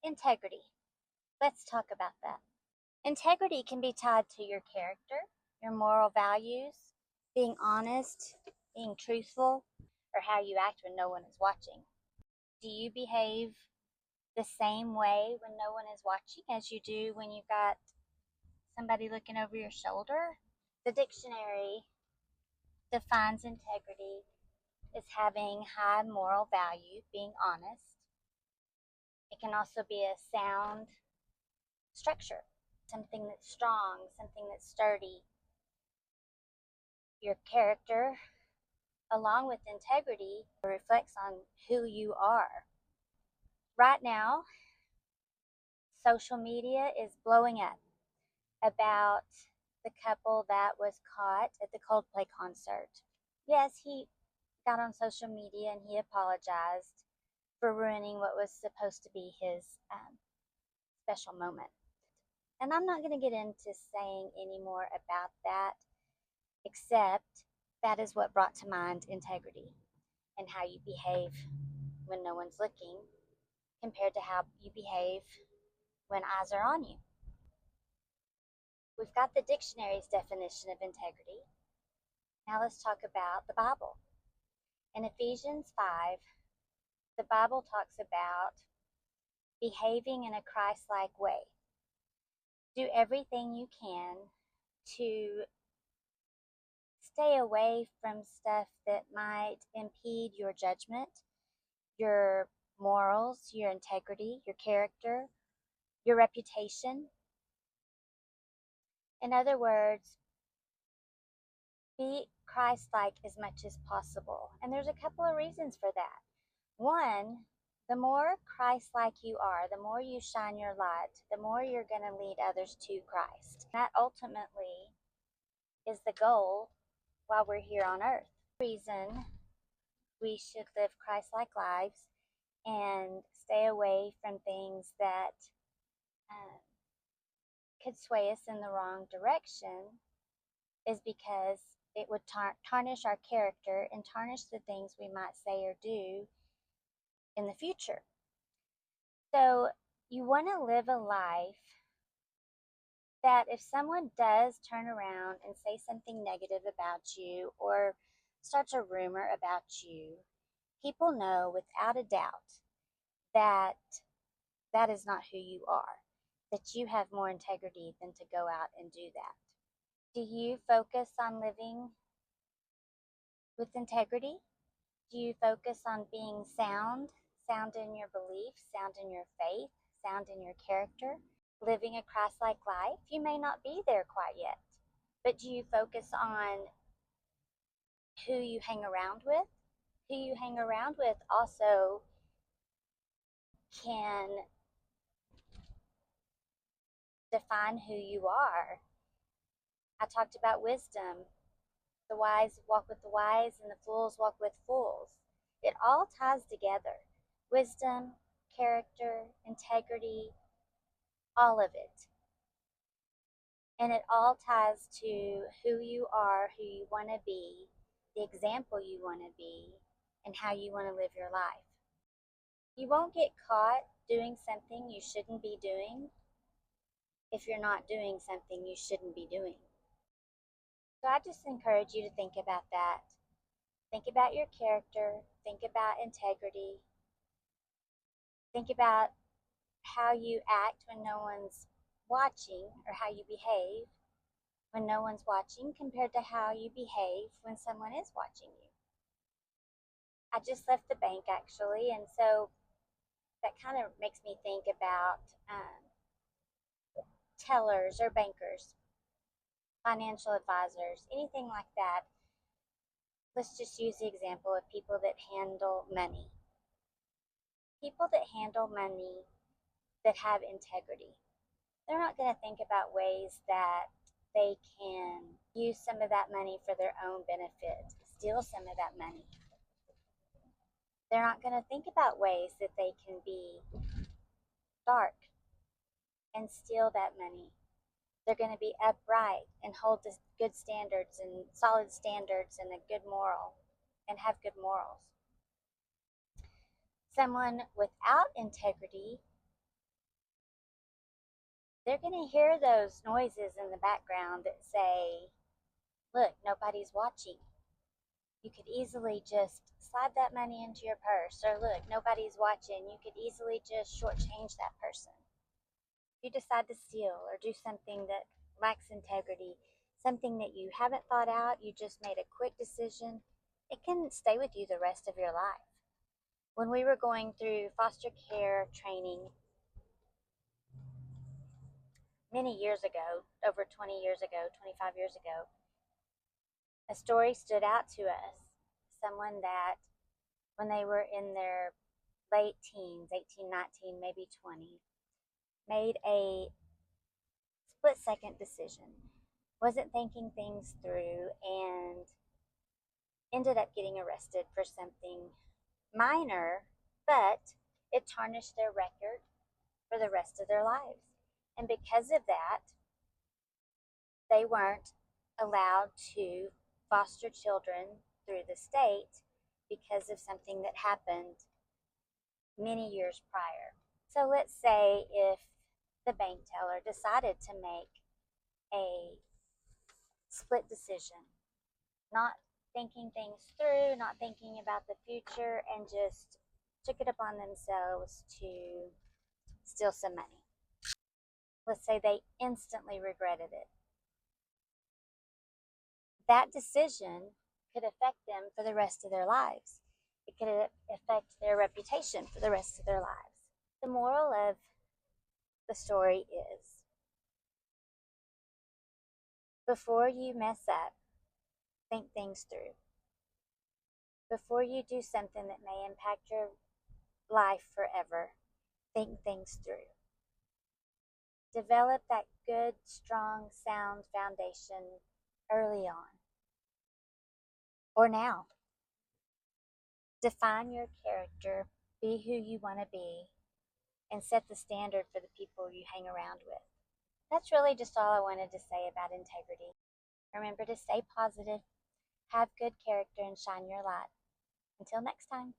Integrity. Let's talk about that. Integrity can be tied to your character, your moral values, being honest, being truthful, or how you act when no one is watching. Do you behave the same way when no one is watching as you do when you've got somebody looking over your shoulder? The dictionary defines integrity as having high moral value, being honest. It can also be a sound structure, something that's strong, something that's sturdy. Your character, along with integrity, reflects on who you are. Right now, social media is blowing up about the couple that was caught at the Coldplay concert. Yes, he got on social media and he apologized for ruining what was supposed to be his special moment. And I'm not going to get into saying any more about that, except that is what brought to mind integrity and how you behave when no one's looking compared to how you behave when eyes are on you. We've got the dictionary's definition of integrity. Now let's talk about the Bible. In Ephesians 5, the Bible talks about behaving in a Christ-like way. Do everything you can to stay away from stuff that might impede your judgment, your morals, your integrity, your character, your reputation. In other words, be Christ-like as much as possible. And there's a couple of reasons for that. One, the more Christ-like you are, the more you shine your light, the more you're going to lead others to Christ. That ultimately is the goal while we're here on earth. The reason we should live Christ-like lives and stay away from things that could sway us in the wrong direction is because it would tarnish our character and tarnish the things we might say or do in the future. So you want to live a life that if someone does turn around and say something negative about you or starts a rumor about you, people know without a doubt that that is not who you are, that you have more integrity than to go out and do that. Do you focus on living with integrity? Do you focus on being sound in your beliefs, sound in your faith, sound in your character, living a Christ-like life? You may not be there quite yet, but do you focus on who you hang around with? Who you hang around with also can define who you are. I talked about wisdom. The wise walk with the wise and the fools walk with fools. It all ties together. Wisdom, character, integrity, all of it. And it all ties to who you are, who you want to be, the example you want to be, and how you want to live your life. You won't get caught doing something you shouldn't be doing if you're not doing something you shouldn't be doing. So I just encourage you to think about that. Think about your character. Think about integrity. Think about how you act when no one's watching, or how you behave when no one's watching compared to how you behave when someone is watching you. I just left the bank actually, and so that kind of makes me think about tellers or bankers, financial advisors, anything like that. Let's just use the example of people that handle money. People that handle money that have integrity. They're not going to think about ways that they can use some of that money for their own benefit, steal some of that money. They're not going to think about ways that they can be dark and steal that money. They're going to be upright and hold the good standards and solid standards and a good moral and have good morals. Someone without integrity they're going to hear those noises in the background that say, look, nobody's watching. You could easily just slide that money into your purse. Or look, nobody's watching. You could easily just shortchange that person. If you decide to steal or do something that lacks integrity, something that you haven't thought out, you just made a quick decision, it can stay with you the rest of your life. When we were going through foster care training many years ago, over 20 years ago, 25 years ago, a story stood out to us. Someone that, when they were in their late teens, 18, 19, maybe 20, made a split-second decision, wasn't thinking things through, and ended up getting arrested for something minor, but it tarnished their record for the rest of their lives. And because of that, they weren't allowed to foster children through the state because of something that happened many years prior. So let's say if the bank teller decided to make a split decision, not thinking things through, not thinking about the future, and just took it upon themselves to steal some money. Let's say they instantly regretted it. That decision could affect them for the rest of their lives. It could affect their reputation for the rest of their lives. The moral of the story is, before you mess up, think things through. Before you do something that may impact your life forever, think things through. Develop that good, strong, sound foundation early on or now. Define your character, be who you want to be, and set the standard for the people you hang around with. That's really just all I wanted to say about integrity. Remember to stay positive, have good character, and shine your light. Until next time.